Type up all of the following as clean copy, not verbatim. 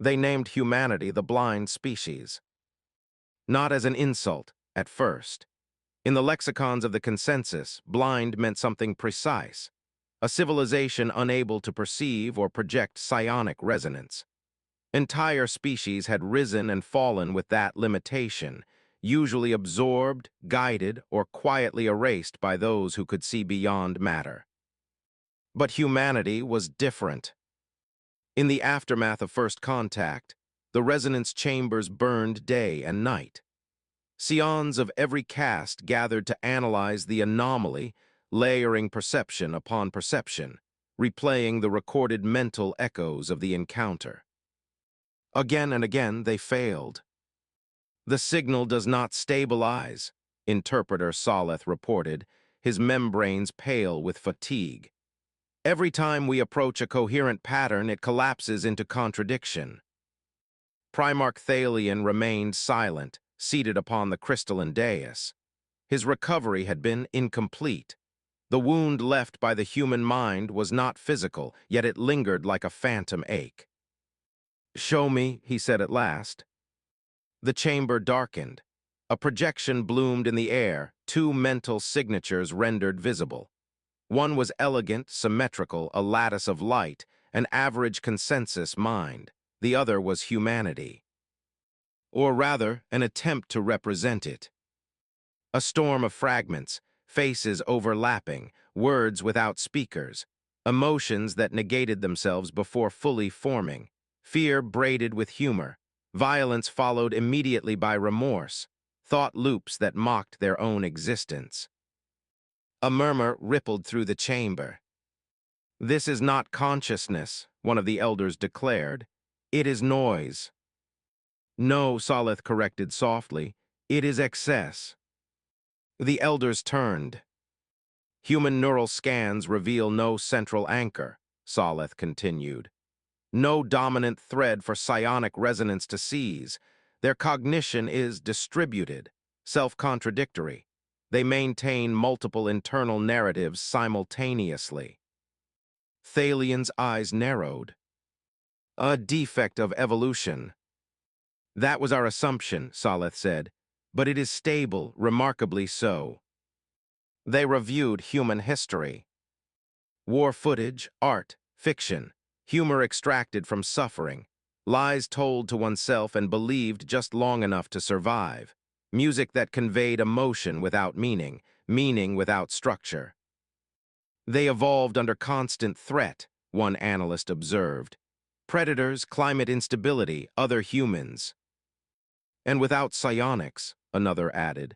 They named humanity the blind species. Not as an insult, at first. In the lexicons of the consensus, blind meant something precise, a civilization unable to perceive or project psionic resonance. Entire species had risen and fallen with that limitation, usually absorbed, guided, or quietly erased by those who could see beyond matter. But humanity was different. In the aftermath of first contact, the resonance chambers burned day and night. Psions of every caste gathered to analyze the anomaly, layering perception upon perception, replaying the recorded mental echoes of the encounter. Again and again they failed. "The signal does not stabilize," interpreter Saleth reported, his membranes pale with fatigue. "Every time we approach a coherent pattern, it collapses into contradiction." Primarch Thalion remained silent, seated upon the crystalline dais. His recovery had been incomplete. The wound left by the human mind was not physical, yet it lingered like a phantom ache. "Show me," he said at last. The chamber darkened. A projection bloomed in the air, two mental signatures rendered visible. One was elegant, symmetrical, a lattice of light, an average consensus mind. The other was humanity. Or rather, an attempt to represent it. A storm of fragments, faces overlapping, words without speakers, emotions that negated themselves before fully forming, fear braided with humor, violence followed immediately by remorse, thought loops that mocked their own existence. A murmur rippled through the chamber. "This is not consciousness," one of the elders declared. "It is noise." "No," Saleth corrected softly, "it is excess." The elders turned. "Human neural scans reveal no central anchor," Saleth continued. "No dominant thread for psionic resonance to seize. Their cognition is distributed, self-contradictory. They maintain multiple internal narratives simultaneously." Thalion's eyes narrowed. "A defect of evolution." "That was our assumption," Saleth said, "but it is stable, remarkably so." They reviewed human history. War footage, art, fiction, humor extracted from suffering, lies told to oneself and believed just long enough to survive, music that conveyed emotion without meaning, meaning without structure. "They evolved under constant threat," one analyst observed. "Predators, climate instability, other humans." "And without psionics," another added.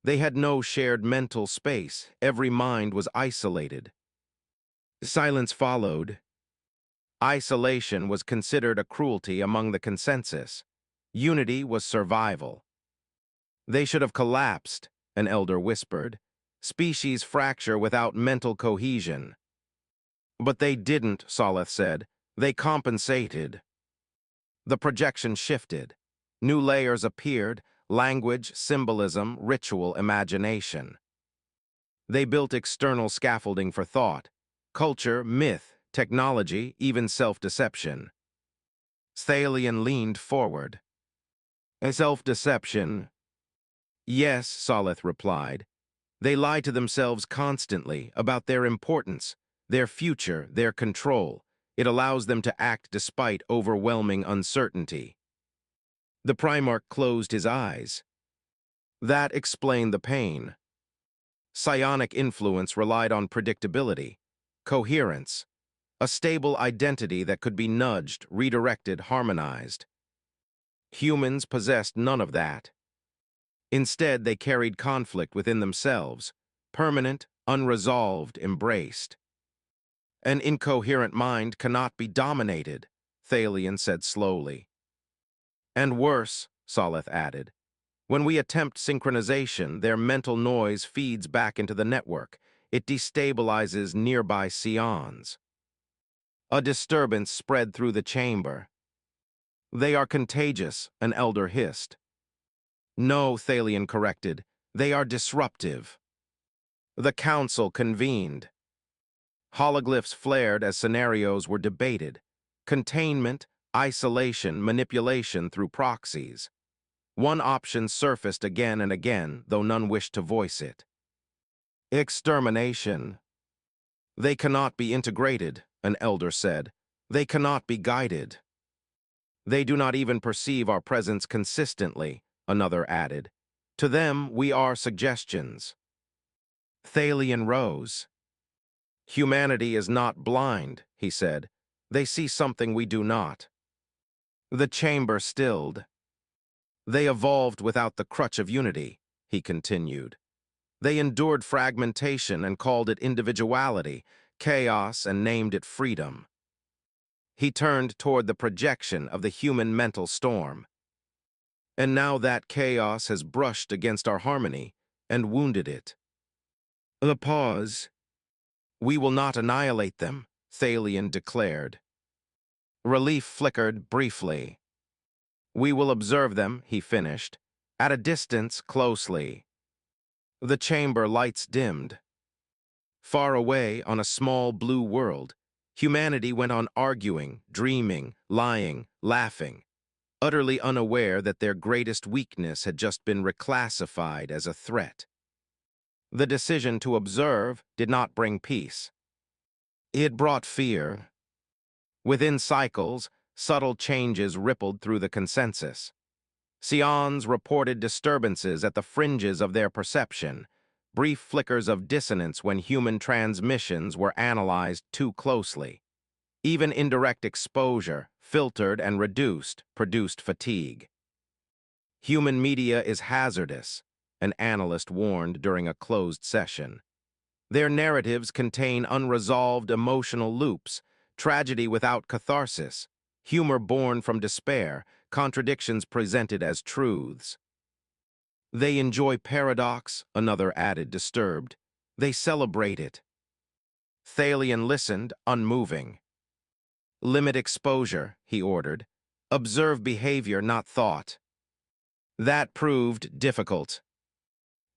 "They had no shared mental space. Every mind was isolated." Silence followed. Isolation was considered a cruelty among the consensus. Unity was survival. "They should have collapsed," an elder whispered. "Species fracture without mental cohesion." "But they didn't," Saleth said. "They compensated." The projection shifted. New layers appeared: language, symbolism, ritual, imagination. They built external scaffolding for thought: culture, myth, technology, even self-deception. Thalion leaned forward. "A self-deception?" "Yes," Saleth replied. "They lie to themselves constantly about their importance, their future, their control. It allows them to act despite overwhelming uncertainty." The Primarch closed his eyes. That explained the pain. Psionic influence relied on predictability, coherence, a stable identity that could be nudged, redirected, harmonized. Humans possessed none of that. Instead, they carried conflict within themselves, permanent, unresolved, embraced. "An incoherent mind cannot be dominated," Thalion said slowly. "And worse," Saleth added. "When we attempt synchronization, their mental noise feeds back into the network. It destabilizes nearby psions." A disturbance spread through the chamber. "They are contagious," an elder hissed. "No," Thalion corrected. "They are disruptive." The council convened. Hologlyphs flared as scenarios were debated: containment, isolation, manipulation through proxies. One option surfaced again and again, though none wished to voice it. Extermination. They cannot be integrated, an elder said. They cannot be guided. They do not even perceive our presence consistently, another added. To them, we are suggestions. Thalian rose. Humanity is not blind, he said. They see something we do not. The chamber stilled. They evolved without the crutch of unity, he continued. They endured fragmentation and called it individuality, chaos, and named it freedom. He turned toward the projection of the human mental storm. And now that chaos has brushed against our harmony and wounded it. A pause. We will not annihilate them, Thalian declared. Relief flickered briefly. We will observe them, he finished, at a distance closely. The chamber lights dimmed. Far away on a small blue world, humanity went on arguing, dreaming, lying, laughing, utterly unaware that their greatest weakness had just been reclassified as a threat. The decision to observe did not bring peace. It brought fear. Within cycles, subtle changes rippled through the consensus. Psions reported disturbances at the fringes of their perception, brief flickers of dissonance when human transmissions were analyzed too closely. Even indirect exposure, filtered and reduced, produced fatigue. Human media is hazardous, an analyst warned during a closed session. Their narratives contain unresolved emotional loops, tragedy without catharsis, humor born from despair, contradictions presented as truths. They enjoy paradox, another added, disturbed. They celebrate it. Thalian listened, unmoving. Limit exposure, he ordered. Observe behavior, not thought. That proved difficult.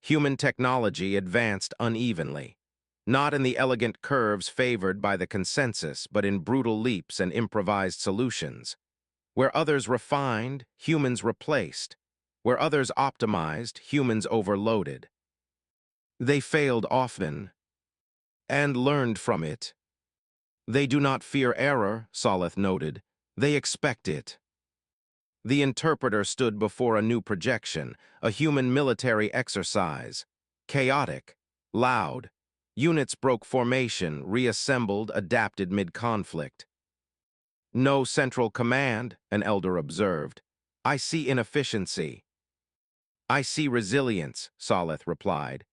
Human technology advanced unevenly, not in the elegant curves favored by the consensus, but in brutal leaps and improvised solutions. Where others refined, humans replaced. Where others optimized, humans overloaded. They failed often, and learned from it. They do not fear error, Soleth noted. They expect it. The interpreter stood before a new projection, a human military exercise. Chaotic, loud. Units broke formation, reassembled, adapted mid-conflict. No central command, an elder observed. I see inefficiency. I see resilience, Soleth replied.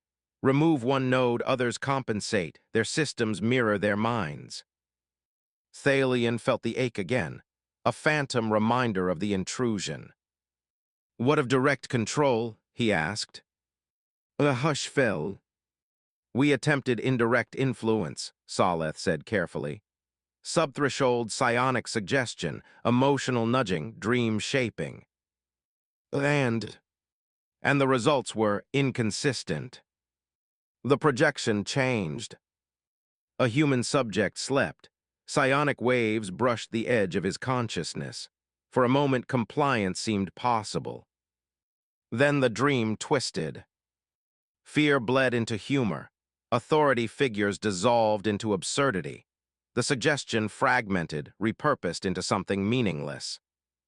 Remove one node, others compensate. Their systems mirror their minds. Thalian felt the ache again, a phantom reminder of the intrusion. What of direct control? He asked. A hush fell. We attempted indirect influence, Soleth said carefully. Subthreshold psionic suggestion, emotional nudging, dream shaping. And the results were inconsistent. The projection changed. A human subject slept. Psionic waves brushed the edge of his consciousness. For a moment, compliance seemed possible. Then the dream twisted. Fear bled into humor. Authority figures dissolved into absurdity. The suggestion fragmented, repurposed into something meaningless.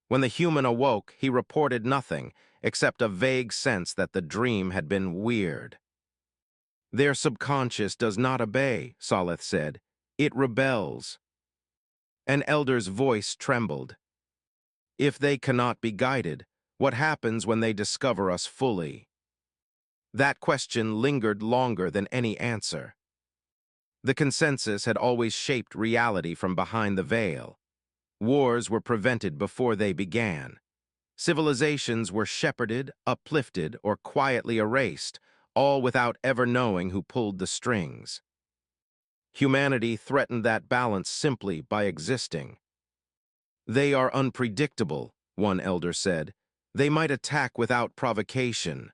When the human awoke, he reported nothing except a vague sense that the dream had been weird. Their subconscious does not obey, Soleth said. It rebels. An elder's voice trembled. If they cannot be guided, what happens when they discover us fully? That question lingered longer than any answer. The consensus had always shaped reality from behind the veil. Wars were prevented before they began. Civilizations were shepherded, uplifted, or quietly erased, all without ever knowing who pulled the strings. Humanity threatened that balance simply by existing. They are unpredictable, one elder said. They might attack without provocation.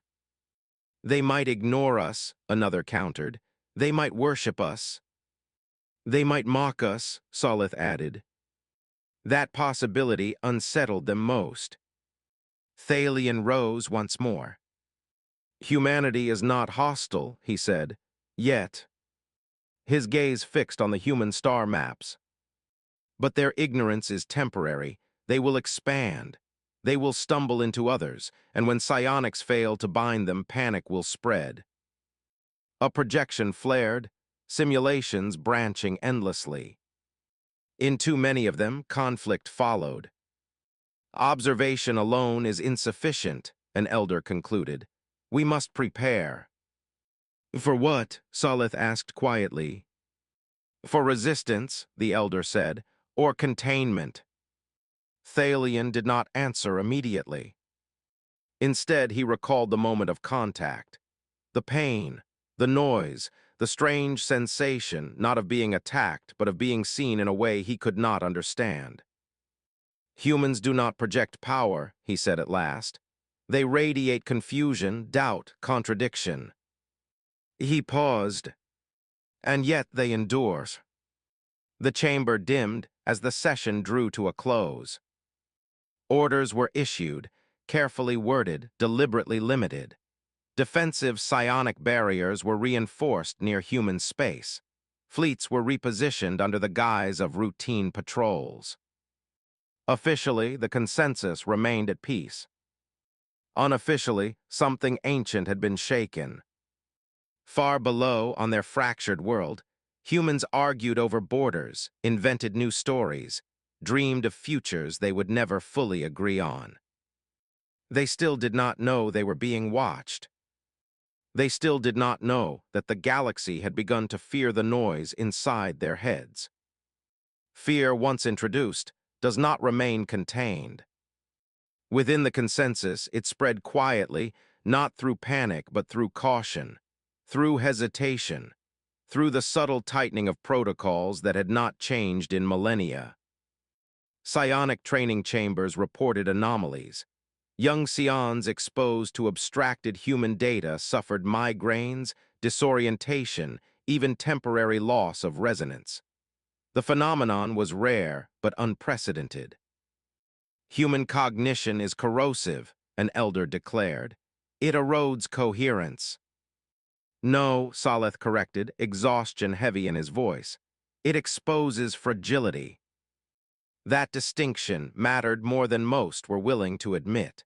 They might ignore us, another countered. They might worship us. They might mock us, Soleth added. That possibility unsettled them most. Thalion rose once more. Humanity is not hostile, he said, yet. His gaze fixed on the human star maps. But their ignorance is temporary. They will expand. They will stumble into others, and when psionics fail to bind them, panic will spread. A projection flared, simulations branching endlessly. In too many of them, conflict followed. Observation alone is insufficient, an elder concluded. We must prepare. For what? Salith asked quietly. For resistance, the elder said, or containment. Thalion did not answer immediately. Instead, he recalled the moment of contact. The pain, the noise, the strange sensation, not of being attacked, but of being seen in a way he could not understand. Humans do not project power, he said at last. They radiate confusion, doubt, contradiction. He paused. And yet they endure. The chamber dimmed as the session drew to a close. Orders were issued, carefully worded, deliberately limited. Defensive psionic barriers were reinforced near human space. Fleets were repositioned under the guise of routine patrols. Officially, the consensus remained at peace. Unofficially, something ancient had been shaken. Far below, on their fractured world, humans argued over borders, invented new stories, dreamed of futures they would never fully agree on. They still did not know they were being watched. They still did not know that the galaxy had begun to fear the noise inside their heads. Fear, once introduced, does not remain contained. Within the consensus, it spread quietly, not through panic but through caution, through hesitation, through the subtle tightening of protocols that had not changed in millennia. Psionic training chambers reported anomalies. Young psions exposed to abstracted human data suffered migraines, disorientation, even temporary loss of resonance. The phenomenon was rare but unprecedented. Human cognition is corrosive, an elder declared. It erodes coherence. No, Salith corrected, exhaustion heavy in his voice. It exposes fragility. That distinction mattered more than most were willing to admit.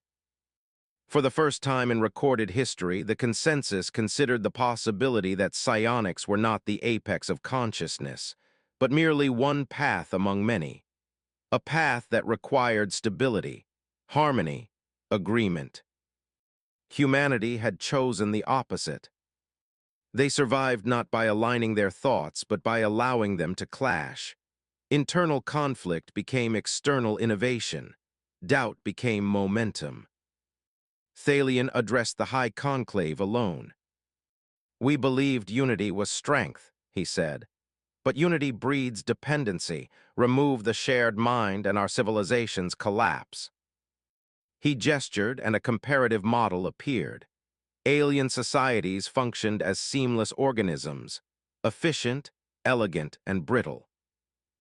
For the first time in recorded history, the consensus considered the possibility that psionics were not the apex of consciousness, but merely one path among many. A path that required stability, harmony, agreement. Humanity had chosen the opposite. They survived not by aligning their thoughts, but by allowing them to clash. Internal conflict became external innovation. Doubt became momentum. Thalion addressed the high conclave alone. We believed unity was strength, he said. But unity breeds dependency. Remove the shared mind and our civilizations collapse. He gestured and a comparative model appeared. Alien societies functioned as seamless organisms, efficient, elegant, and brittle.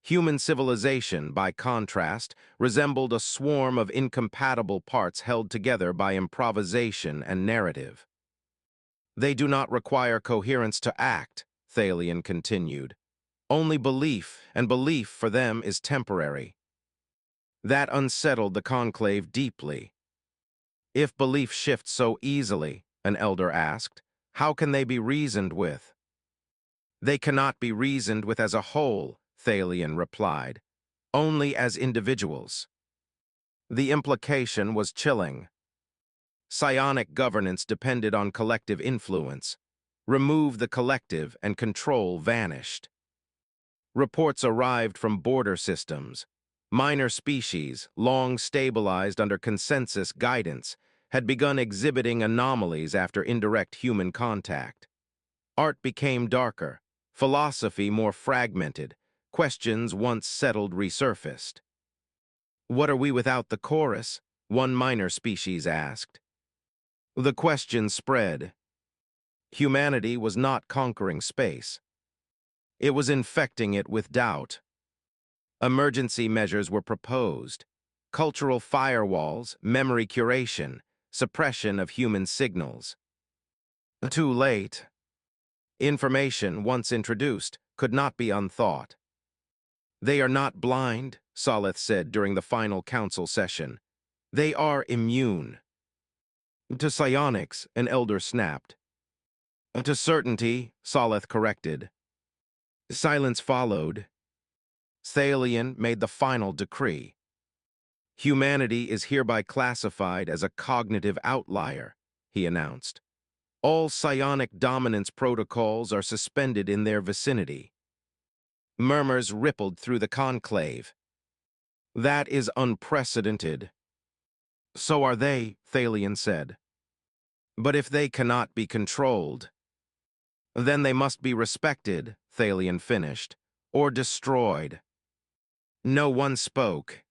Human civilization, by contrast, resembled a swarm of incompatible parts held together by improvisation and narrative. They do not require coherence to act, Thalion continued. Only belief, and belief for them is temporary. That unsettled the conclave deeply. If belief shifts so easily, an elder asked, how can they be reasoned with? They cannot be reasoned with as a whole, Thalion replied, only as individuals. The implication was chilling. Psionic governance depended on collective influence. Remove the collective and control vanished. Reports arrived from border systems. Minor species, long stabilized under consensus guidance, had begun exhibiting anomalies after indirect human contact. Art became darker, philosophy more fragmented, questions once settled resurfaced. What are we without the chorus? One minor species asked. The question spread. Humanity was not conquering space. It was infecting it with doubt. Emergency measures were proposed. Cultural firewalls, memory curation, suppression of human signals. Too late. Information, once introduced, could not be unthought. They are not blind, Saleth said during the final council session. They are immune. To psionics, an elder snapped. To certainty, Saleth corrected. Silence followed. Thalion made the final decree. Humanity is hereby classified as a cognitive outlier, he announced. All psionic dominance protocols are suspended in their vicinity. Murmurs rippled through the conclave. That is unprecedented. So are they, Thalion said. But if they cannot be controlled, then they must be respected, Thalion finished, or destroyed. No one spoke.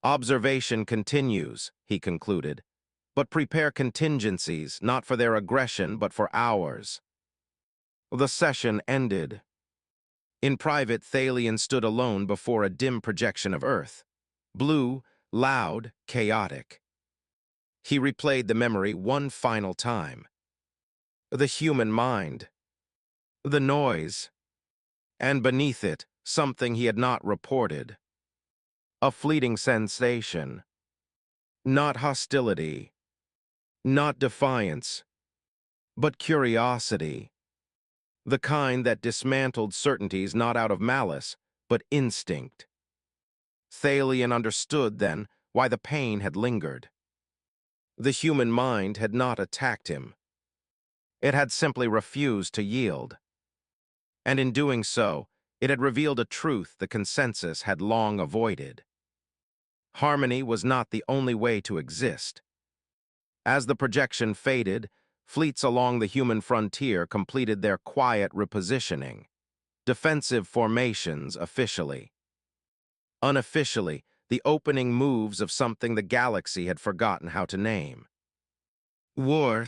Observation continues, he concluded, but prepare contingencies, not for their aggression, but for ours. The session ended. In private, Thalion stood alone before a dim projection of Earth. Blue, loud, chaotic. He replayed the memory one final time. The human mind. The noise. And beneath it, something he had not reported. A fleeting sensation. Not hostility. Not defiance. But curiosity. The kind that dismantled certainties not out of malice, but instinct. Thalion understood, then, why the pain had lingered. The human mind had not attacked him. It had simply refused to yield. And in doing so, it had revealed a truth the consensus had long avoided. Harmony was not the only way to exist. As the projection faded, fleets along the human frontier completed their quiet repositioning. Defensive formations officially. Unofficially, the opening moves of something the galaxy had forgotten how to name. War,